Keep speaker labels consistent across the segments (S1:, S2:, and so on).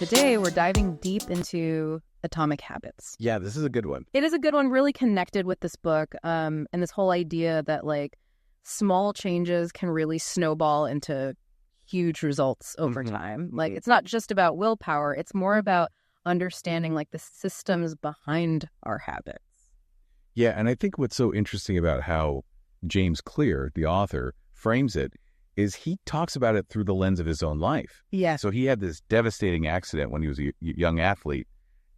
S1: Today, we're diving deep into Atomic Habits.
S2: Yeah, this is a good one.
S1: It is a good one, really connected with this book and this whole idea that like small changes can really snowball into huge results over time. Like it's not just about willpower. It's more about understanding like the systems behind our habits.
S2: Yeah, and I think what's so interesting about how James Clear, the author, frames it is he talks about it through the lens of his own life.
S1: Yeah.
S2: So he had this devastating accident when he was a young athlete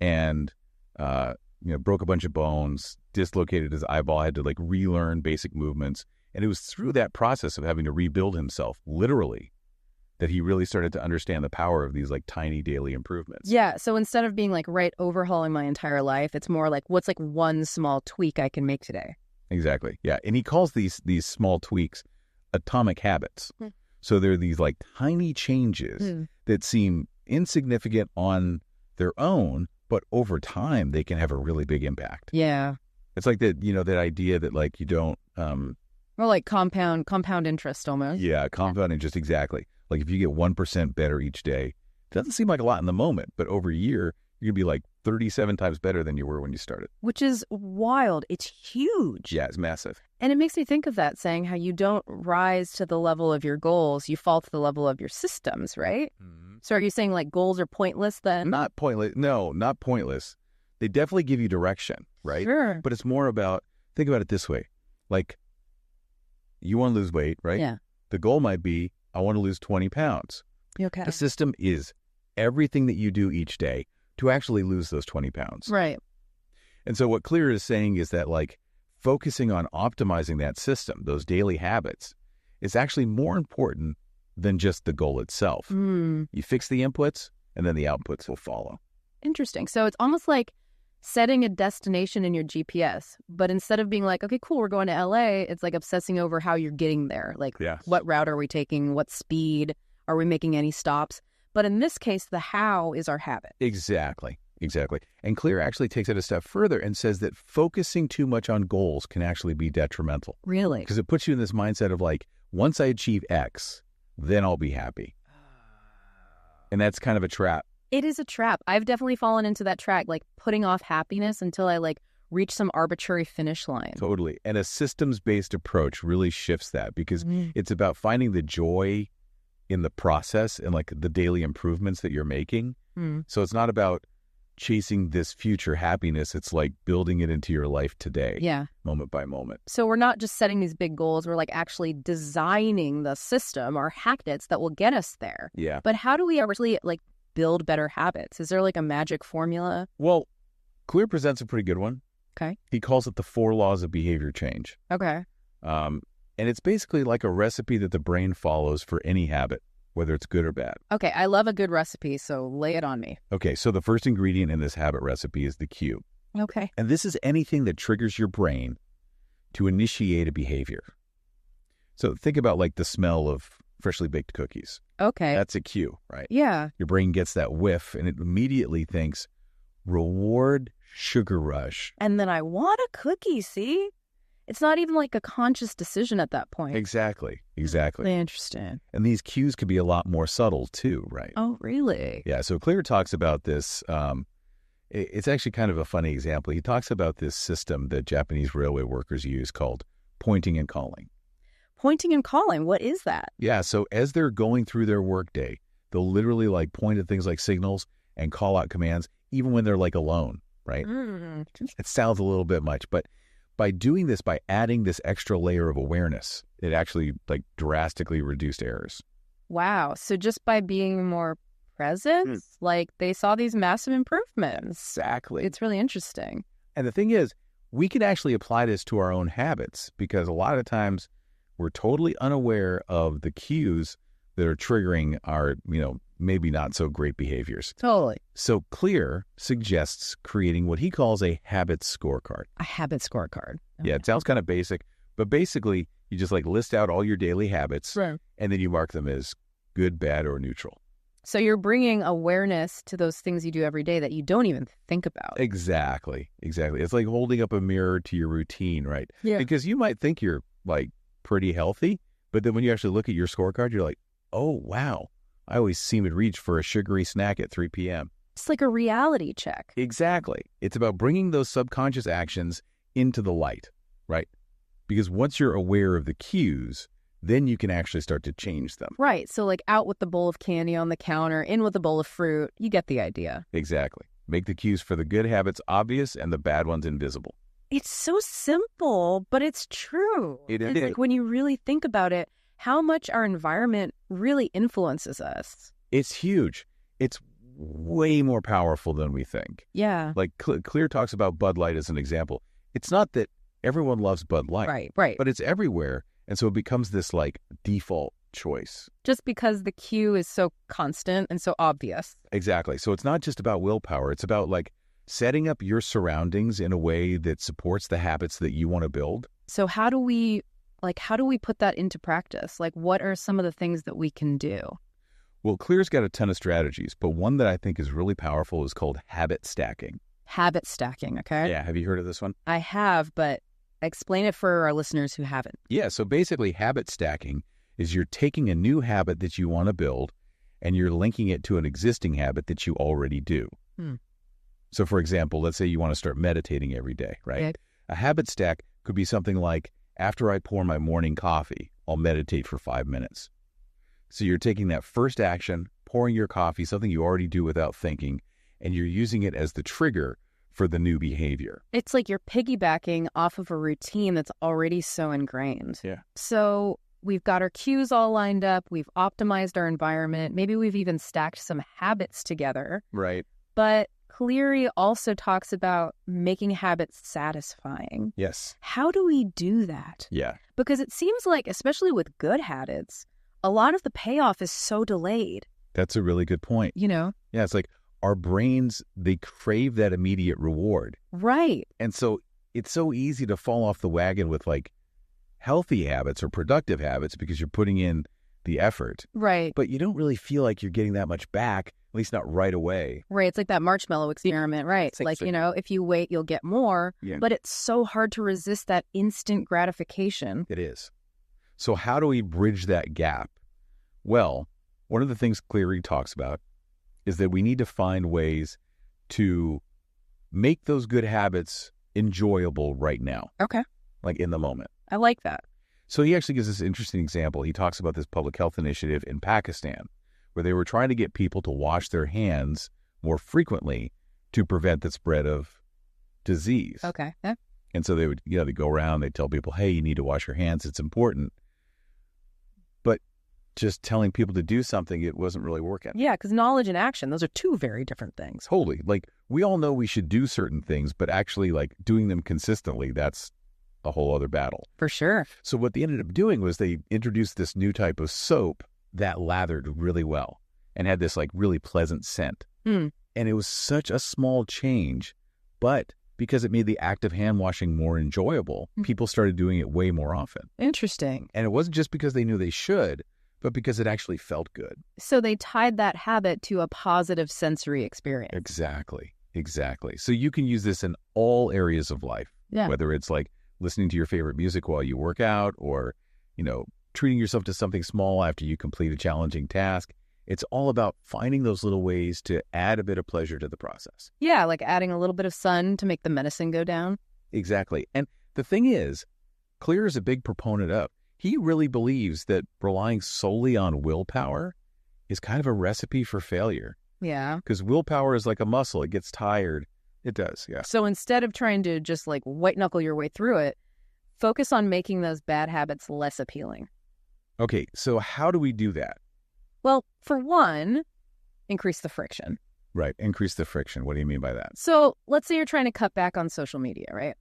S2: and, broke a bunch of bones, dislocated his eyeball, had to like relearn basic movements. And it was through that process of having to rebuild himself, literally, that he really started to understand the power of these like tiny daily improvements.
S1: Yeah. So instead of being like overhauling my entire life, it's more like what's like one small tweak I can make today.
S2: Exactly. Yeah. And he calls these small tweaks atomic habits. So they're these like tiny changes that seem insignificant on their own, but over time they can have a really big impact.
S1: Yeah.
S2: It's like that, that idea that like you don't
S1: or like compound interest almost.
S2: Yeah, compound interest, exactly. Like if you get 1% better each day, it doesn't seem like a lot in the moment, but over a year, you're going to be like 37 times better than you were when you started.
S1: Which is wild. It's huge.
S2: Yeah, it's massive.
S1: And it makes me think of that saying how you don't rise to the level of your goals, you fall to the level of your systems, right? Mm-hmm. So are you saying like goals are pointless then?
S2: Not pointless. No, not pointless. They definitely give you direction, right?
S1: Sure.
S2: But it's more about, think about it this way. Like you want to lose weight, right?
S1: Yeah.
S2: The goal might be, I want to lose 20 pounds.
S1: Okay.
S2: The system is everything that you do each day to actually lose those 20 pounds.
S1: Right.
S2: And so what Clear is saying is that like focusing on optimizing that system, those daily habits, is actually more important than just the goal itself. You fix the inputs and then the outputs will follow.
S1: Interesting. So it's almost like setting a destination in your GPS, but instead of being like, okay, cool, we're going to LA, it's like obsessing over how you're getting there. Like what route are we taking? What speed? Are we making any stops? But in this case, the how is our habit.
S2: Exactly. And Clear actually takes it a step further and says that focusing too much on goals can actually be detrimental.
S1: Really?
S2: Because it puts you in this mindset of like, once I achieve X, then I'll be happy. And that's kind of a trap.
S1: It is a trap. I've definitely fallen into that track, like putting off happiness until I like reach some arbitrary finish line.
S2: Totally. And a systems-based approach really shifts that because it's about finding the joy in the process and like the daily improvements that you're making. So it's not about chasing this future happiness. It's like building it into your life today.
S1: Yeah.
S2: Moment by moment.
S1: So we're not just setting these big goals. We're like actually designing the system or habits that will get us there.
S2: Yeah.
S1: But how do we actually like build better habits? Is there like a magic formula?
S2: Well, Clear presents a pretty good one.
S1: Okay.
S2: He calls it the 4 laws of behavior change.
S1: Okay.
S2: And it's basically like a recipe that the brain follows for any habit, whether it's good or bad.
S1: Okay, I love a good recipe, so lay it on me.
S2: Okay, so the first ingredient in this habit recipe is the cue.
S1: Okay.
S2: And this is anything that triggers your brain to initiate a behavior. So think about like the smell of freshly baked cookies.
S1: Okay.
S2: That's a cue, right?
S1: Yeah.
S2: Your brain gets that whiff and it immediately thinks, reward sugar rush.
S1: And then I want a cookie, see? It's not even like a conscious decision at that point.
S2: Exactly.
S1: Interesting.
S2: And these cues can be a lot more subtle too, right?
S1: Oh, really?
S2: Yeah. So Clear talks about this. It's actually kind of a funny example. He talks about this system that Japanese railway workers use called pointing and calling.
S1: Pointing and calling. What is that?
S2: Yeah. So as they're going through their workday, they'll literally like point at things like signals and call out commands, even when they're like alone, right? It sounds a little bit much, but by doing this, by adding this extra layer of awareness, it actually like drastically reduced errors.
S1: Wow. So just by being more present, like they saw these massive improvements.
S2: Exactly.
S1: It's really interesting.
S2: And the thing is, we can actually apply this to our own habits because a lot of times we're totally unaware of the cues that are triggering our, maybe not so great behaviors.
S1: Totally.
S2: So Clear suggests creating what he calls a habit scorecard.
S1: A habit scorecard.
S2: Okay. Yeah, it sounds kind of basic, but basically you just like list out all your daily habits and then you mark them as good, bad, or neutral.
S1: So you're bringing awareness to those things you do every day that you don't even think about.
S2: Exactly. It's like holding up a mirror to your routine, right?
S1: Yeah.
S2: Because you might think you're like pretty healthy, but then when you actually look at your scorecard, you're like, oh, wow, I always seem to reach for a sugary snack at 3 p.m.
S1: It's like a reality check.
S2: Exactly. It's about bringing those subconscious actions into the light, right? Because once you're aware of the cues, then you can actually start to change them.
S1: Right. So like out with the bowl of candy on the counter, in with the bowl of fruit. You get the idea.
S2: Exactly. Make the cues for the good habits obvious and the bad ones invisible.
S1: It's so simple, but it's true.
S2: It
S1: it's
S2: is.
S1: like when you really think about it, how much our environment really influences us.
S2: It's huge. It's way more powerful than we think.
S1: Yeah.
S2: Like Clear talks about Bud Light as an example. It's not that everyone loves Bud Light.
S1: Right.
S2: But it's everywhere. And so it becomes this like default choice.
S1: Just because the cue is so constant and so obvious.
S2: Exactly. So it's not just about willpower. It's about like setting up your surroundings in a way that supports the habits that you want to build.
S1: So how do we put that into practice? Like, what are some of the things that we can do?
S2: Well, Clear's got a ton of strategies, but one that I think is really powerful is called habit stacking.
S1: Habit stacking, okay?
S2: Yeah. Have you heard of this one?
S1: I have, but explain it for our listeners who haven't.
S2: Yeah. So basically, habit stacking is you're taking a new habit that you want to build and you're linking it to an existing habit that you already do. So, for example, let's say you want to start meditating every day, right?
S1: Okay.
S2: A habit stack could be something like, after I pour my morning coffee, I'll meditate for 5 minutes. So you're taking that first action, pouring your coffee, something you already do without thinking, and you're using it as the trigger for the new behavior.
S1: It's like you're piggybacking off of a routine that's already so ingrained.
S2: Yeah.
S1: So we've got our cues all lined up. We've optimized our environment. Maybe we've even stacked some habits together.
S2: Right.
S1: But Cleary also talks about making habits satisfying.
S2: Yes.
S1: How do we do that?
S2: Yeah.
S1: Because it seems like, especially with good habits, a lot of the payoff is so delayed.
S2: That's a really good point.
S1: You know?
S2: Yeah, it's like our brains, they crave that immediate reward.
S1: Right.
S2: And so it's so easy to fall off the wagon with like healthy habits or productive habits because you're putting in the effort.
S1: Right.
S2: But you don't really feel like you're getting that much back, at least not right away.
S1: Right. It's like that marshmallow experiment, right? Like, you know, if you wait, you'll get more.
S2: Yeah.
S1: But it's so hard to resist that instant gratification.
S2: It is. So how do we bridge that gap? Well, one of the things Cleary talks about is that we need to find ways to make those good habits enjoyable right now.
S1: Okay.
S2: Like in the moment.
S1: I like that.
S2: So he actually gives this interesting example. He talks about this public health initiative in Pakistan where they were trying to get people to wash their hands more frequently to prevent the spread of disease.
S1: Okay. Yeah.
S2: And so they would, they go around, they tell people, hey, you need to wash your hands. It's important. But just telling people to do something, it wasn't really working.
S1: Yeah, because knowledge and action, those are two very different things.
S2: Totally. Like we all know we should do certain things, but actually like doing them consistently, that's a whole other battle.
S1: For sure.
S2: So what they ended up doing was they introduced this new type of soap that lathered really well and had this like really pleasant scent. And it was such a small change, but because it made the act of hand washing more enjoyable, people started doing it way more often.
S1: Interesting.
S2: And it wasn't just because they knew they should, but because it actually felt good.
S1: So they tied that habit to a positive sensory experience.
S2: Exactly. So you can use this in all areas of life, whether it's like listening to your favorite music while you work out or, treating yourself to something small after you complete a challenging task. It's all about finding those little ways to add a bit of pleasure to the process.
S1: Yeah, like adding a little bit of sun to make the medicine go down.
S2: Exactly. And the thing is, Clear is a big proponent of. He really believes that relying solely on willpower is kind of a recipe for failure.
S1: Yeah.
S2: Because willpower is like a muscle. It gets tired. It does, yeah.
S1: So instead of trying to just like white knuckle your way through it, focus on making those bad habits less appealing.
S2: Okay, so how do we do that?
S1: Well, for one, increase the friction.
S2: Right, increase the friction. What do you mean by that?
S1: So let's say you're trying to cut back on social media, right?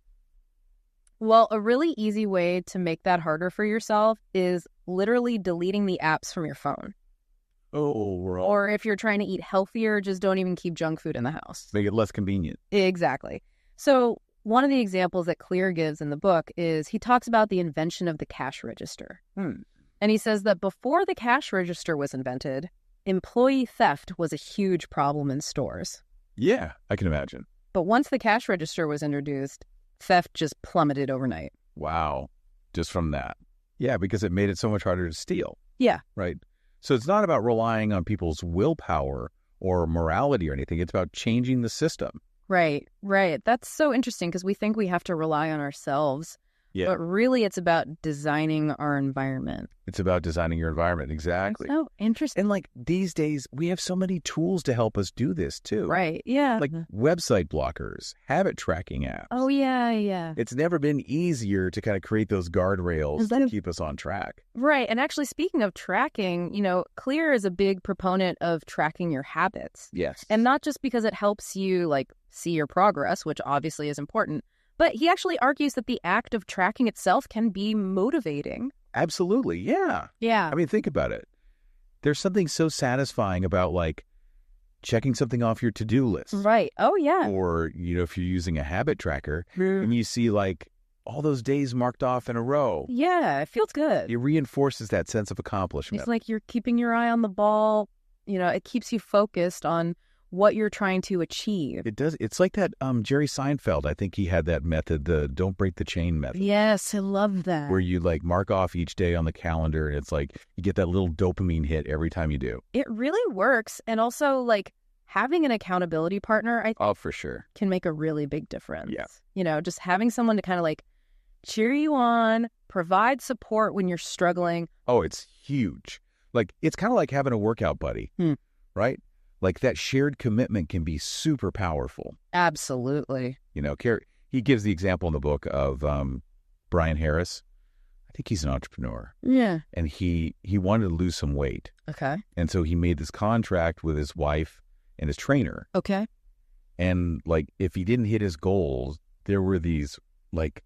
S1: Well, a really easy way to make that harder for yourself is literally deleting the apps from your phone. Or if you're trying to eat healthier, just don't even keep junk food in the house.
S2: Make it less convenient.
S1: Exactly. So one of the examples that Clear gives in the book is he talks about the invention of the cash register. And he says that before the cash register was invented, employee theft was a huge problem in stores.
S2: Yeah, I can imagine.
S1: But once the cash register was introduced, theft just plummeted overnight.
S2: Wow. Just from that. Yeah, because it made it so much harder to steal.
S1: Yeah.
S2: Right. So it's not about relying on people's willpower or morality or anything. It's about changing the system.
S1: Right, right. That's so interesting because we think we have to rely on ourselves.
S2: Yeah.
S1: But really, it's about designing our environment.
S2: It's about designing your environment. Exactly.
S1: That's so interesting.
S2: And like these days, we have so many tools to help us do this too.
S1: Right. Yeah.
S2: Like website blockers, habit tracking apps.
S1: Oh, yeah, yeah.
S2: It's never been easier to kind of create those guardrails to keep us on track.
S1: Right. And actually, speaking of tracking, Clear is a big proponent of tracking your habits.
S2: Yes.
S1: And not just because it helps you like see your progress, which obviously is important, but he actually argues that the act of tracking itself can be motivating.
S2: Absolutely. Yeah.
S1: Yeah.
S2: I mean, think about it. There's something so satisfying about like checking something off your to-do list.
S1: Right. Oh, yeah.
S2: Or, if you're using a habit tracker and you see like all those days marked off in a row.
S1: Yeah. It feels good.
S2: It reinforces that sense of accomplishment.
S1: It's like you're keeping your eye on the ball. It keeps you focused on what you're trying to achieve.
S2: It does. It's like that Jerry Seinfeld. I think he had that method, the don't break the chain method.
S1: Yes, I love that.
S2: Where you like mark off each day on the calendar and it's like you get that little dopamine hit every time you do.
S1: It really works. And also like having an accountability partner, I think,
S2: for sure,
S1: can make a really big difference.
S2: Yeah.
S1: Just having someone to kind of like cheer you on, provide support when you're struggling.
S2: Oh, it's huge. Like it's kind of like having a workout buddy, right? Like that shared commitment can be super powerful.
S1: Absolutely.
S2: He gives the example in the book of Brian Harris. I think he's an entrepreneur.
S1: Yeah.
S2: And he wanted to lose some weight.
S1: Okay.
S2: And so he made this contract with his wife and his trainer.
S1: Okay.
S2: And like if he didn't hit his goals, there were these like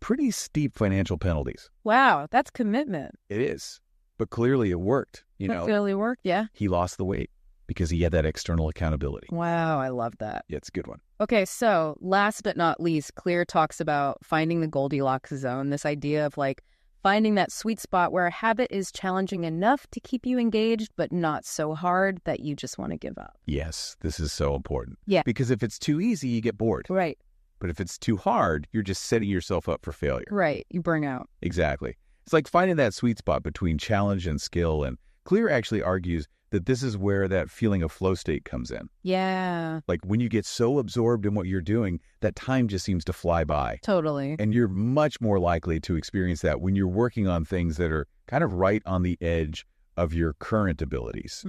S2: pretty steep financial penalties.
S1: Wow, that's commitment.
S2: It is. But clearly it worked.
S1: It clearly worked, yeah.
S2: He lost the weight because he had that external accountability.
S1: Wow, I love that.
S2: Yeah, it's a good one.
S1: Okay, so last but not least, Clear talks about finding the Goldilocks zone, this idea of like finding that sweet spot where a habit is challenging enough to keep you engaged, but not so hard that you just want to give up.
S2: Yes, this is so important.
S1: Yeah.
S2: Because if it's too easy, you get bored.
S1: Right.
S2: But if it's too hard, you're just setting yourself up for failure.
S1: Right. You burn out.
S2: Exactly. It's like finding that sweet spot between challenge and skill. And Clear actually argues that this is where that feeling of flow state comes in.
S1: Yeah.
S2: Like when you get so absorbed in what you're doing, that time just seems to fly by.
S1: Totally.
S2: And you're much more likely to experience that when you're working on things that are kind of right on the edge of your current abilities.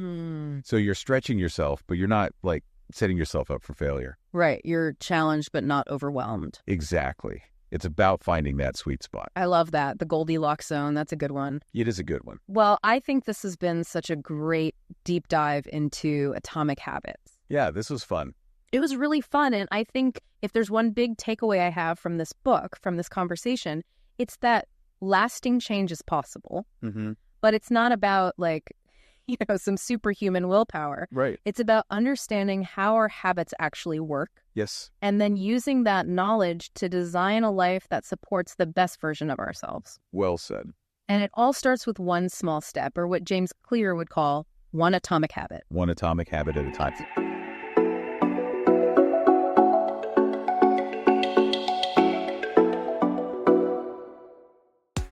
S2: So you're stretching yourself, but you're not like setting yourself up for failure.
S1: Right. You're challenged, but not overwhelmed.
S2: Exactly. It's about finding that sweet spot.
S1: I love that. The Goldilocks zone. That's a good one.
S2: It is a good one.
S1: Well, I think this has been such a great deep dive into atomic habits.
S2: Yeah, this was fun.
S1: It was really fun. And I think if there's one big takeaway I have from this book, from this conversation, it's that lasting change is possible. But it's not about like, some superhuman willpower.
S2: Right.
S1: It's about understanding how our habits actually work.
S2: Yes.
S1: And then using that knowledge to design a life that supports the best version of ourselves.
S2: Well said.
S1: And it all starts with one small step, or what James Clear would call one atomic habit.
S2: One atomic habit at a time.